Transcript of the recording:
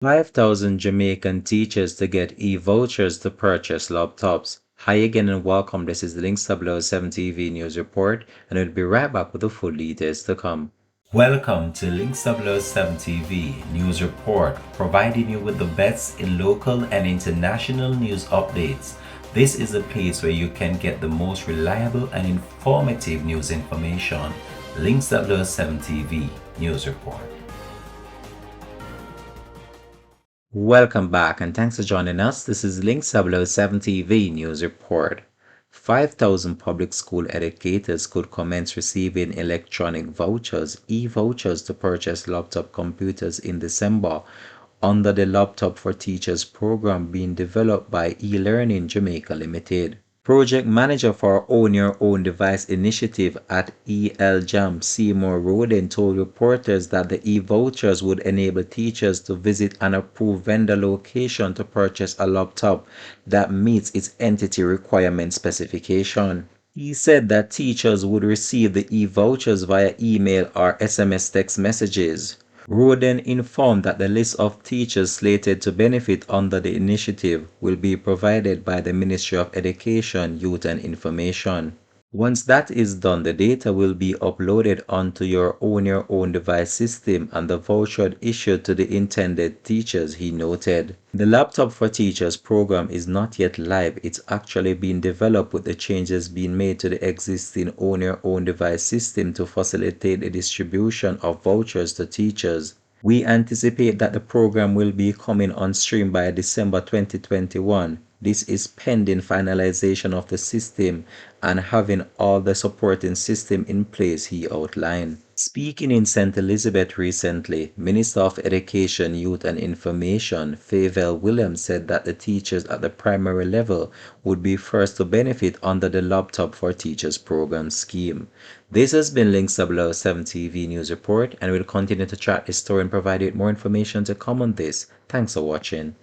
5,000 Jamaican teachers to get E-Vouchers to purchase laptops. Hi again and welcome. This is the Links 007 TV News Report, and we'll be right back with the full details to come. Welcome to Links 007 TV News Report, providing you with the best in local and international news updates. This is a place where you can get the most reliable and informative news information. Links 007 TV News Report. Welcome back and thanks for joining us. This is Link 007 TV News Report. 5,000 public school educators could commence receiving electronic vouchers, e-vouchers, to purchase laptop computers in December under the Laptop for Teachers program being developed by E-Learning Jamaica Limited. Project Manager for Own Your Own Device initiative at ELJAM, Seymour Roden, told reporters that the e-vouchers would enable teachers to visit an approved vendor location to purchase a laptop that meets its entity requirement specification. He said that teachers would receive the e-vouchers via email or SMS text messages. Roden informed that the list of teachers slated to benefit under the initiative will be provided by the Ministry of Education, Youth and Information. Once that is done, the data will be uploaded onto your own device system and the voucher issued to the intended teachers, he noted. The Laptop for Teachers program is not yet live. It's actually being developed with the changes being made to the existing own device system to facilitate the distribution of vouchers to teachers. We anticipate that the program will be coming on stream by December 2021. This is pending finalization of the system and having all the supporting system in place, he outlined. Speaking in St. Elizabeth recently, Minister of Education, Youth and Information, Fayvel Williams, said that the teachers at the primary level would be first to benefit under the Laptop for Teachers program scheme. This has been Link 007 TV News Report, and we'll continue to track this story and provide you with more information to come on this. Thanks for watching.